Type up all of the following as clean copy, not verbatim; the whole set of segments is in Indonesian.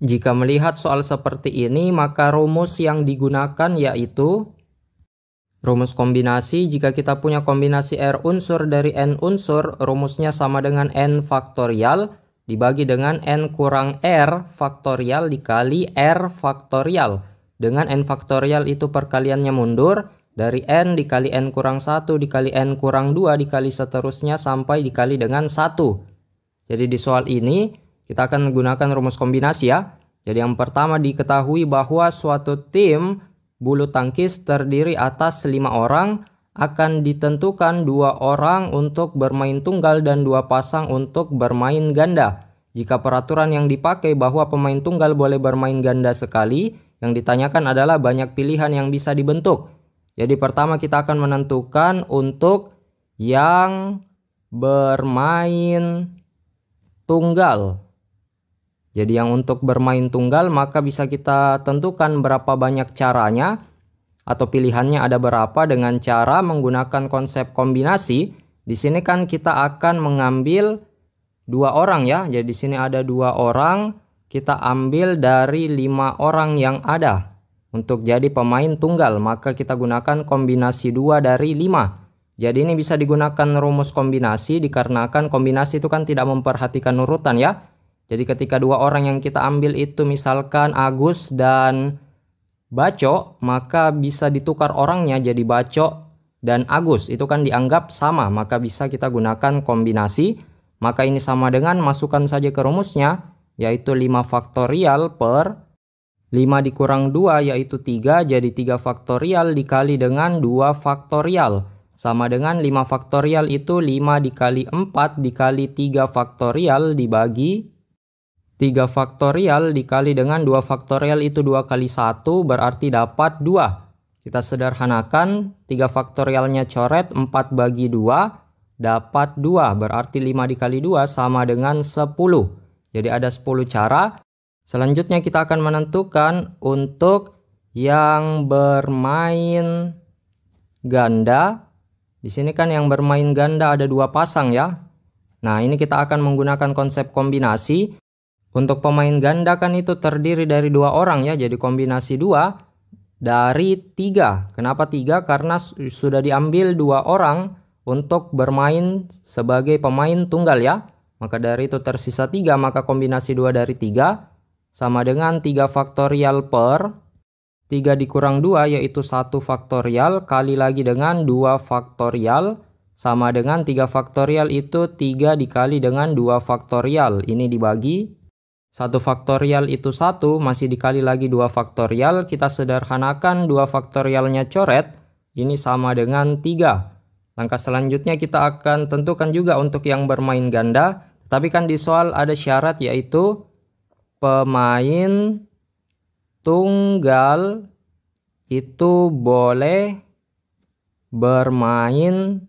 Jika melihat soal seperti ini, maka rumus yang digunakan yaitu rumus kombinasi. Jika kita punya kombinasi R unsur dari N unsur, rumusnya sama dengan N faktorial dibagi dengan N kurang R faktorial dikali R faktorial. Dengan N faktorial itu perkaliannya mundur, dari N dikali N kurang 1 dikali N kurang 2 dikali seterusnya sampai dikali dengan 1. Jadi di soal ini kita akan menggunakan rumus kombinasi ya. Jadi yang pertama diketahui bahwa suatu tim bulu tangkis terdiri atas 5 orang, akan ditentukan 2 orang untuk bermain tunggal dan 2 pasang untuk bermain ganda. Jika peraturan yang dipakai bahwa pemain tunggal boleh bermain ganda sekali, yang ditanyakan adalah banyak pilihan yang bisa dibentuk. Jadi pertama kita akan menentukan untuk yang bermain tunggal. Jadi yang untuk bermain tunggal maka bisa kita tentukan berapa banyak caranya atau pilihannya ada berapa dengan cara menggunakan konsep kombinasi. Di sini kan kita akan mengambil 2 orang ya. Jadi di sini ada 2 orang, kita ambil dari 5 orang yang ada untuk jadi pemain tunggal, maka kita gunakan kombinasi 2 dari 5. Jadi ini bisa digunakan rumus kombinasi dikarenakan kombinasi itu kan tidak memperhatikan urutan ya. Jadi ketika 2 orang yang kita ambil itu misalkan Agus dan Baco, maka bisa ditukar orangnya jadi Baco dan Agus. Itu kan dianggap sama, maka bisa kita gunakan kombinasi. Maka ini sama dengan masukkan saja ke rumusnya, yaitu 5 faktorial per 5 dikurang 2 yaitu 3, jadi 3 faktorial dikali dengan 2 faktorial. Sama dengan 5 faktorial itu 5 dikali 4 dikali 3 faktorial dibagi 3 faktorial dikali dengan 2 faktorial itu 2 kali 1 berarti dapat 2. Kita sederhanakan, 3 faktorialnya coret, 4 bagi 2 dapat 2. Berarti 5 dikali 2 sama dengan 10. Jadi ada 10 cara. Selanjutnya kita akan menentukan untuk yang bermain ganda. Di sini kan yang bermain ganda ada 2 pasang ya. Nah ini kita akan menggunakan konsep kombinasi. Untuk pemain ganda kan itu terdiri dari 2 orang ya. Jadi kombinasi 2 dari 3. Kenapa 3? Karena sudah diambil 2 orang untuk bermain sebagai pemain tunggal ya. Maka dari itu tersisa 3, maka kombinasi 2 dari 3 sama dengan 3 faktorial per 3 dikurang 2 yaitu 1 faktorial kali lagi dengan 2 faktorial sama dengan 3 faktorial itu 3 dikali dengan 2 faktorial. Ini dibagi 1 faktorial itu 1 masih dikali lagi 2 faktorial. Kita sederhanakan 2 faktorialnya coret. Ini sama dengan 3. Langkah selanjutnya kita akan tentukan juga untuk yang bermain ganda. Tapi kan di soal ada syarat yaitu pemain tunggal itu boleh bermain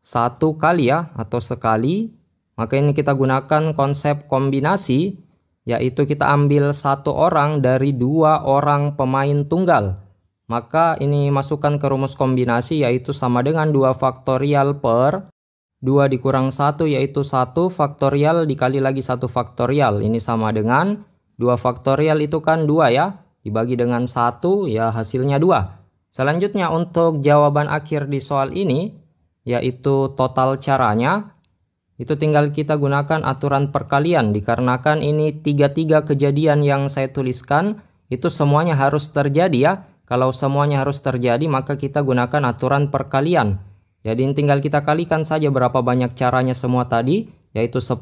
1 kali ya atau sekali. Maka ini kita gunakan konsep kombinasi yaitu kita ambil 1 orang dari 2 orang pemain tunggal. Maka ini masukkan ke rumus kombinasi yaitu sama dengan 2 faktorial per 2 dikurang 1 yaitu 1 faktorial dikali lagi 1 faktorial. Ini sama dengan 2 faktorial itu kan 2 ya. Dibagi dengan 1 ya hasilnya 2. Selanjutnya untuk jawaban akhir di soal ini yaitu total caranya. Itu tinggal kita gunakan aturan perkalian. Dikarenakan ini 3 kejadian yang saya tuliskan itu semuanya harus terjadi ya. Kalau semuanya harus terjadi maka kita gunakan aturan perkalian. Jadi tinggal kita kalikan saja berapa banyak caranya semua tadi, yaitu 10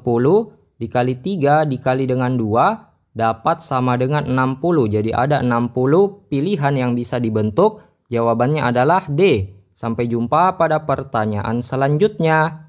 dikali 3 dikali dengan 2 dapat sama dengan 60. Jadi ada 60 pilihan yang bisa dibentuk. Jawabannya adalah D. Sampai jumpa pada pertanyaan selanjutnya.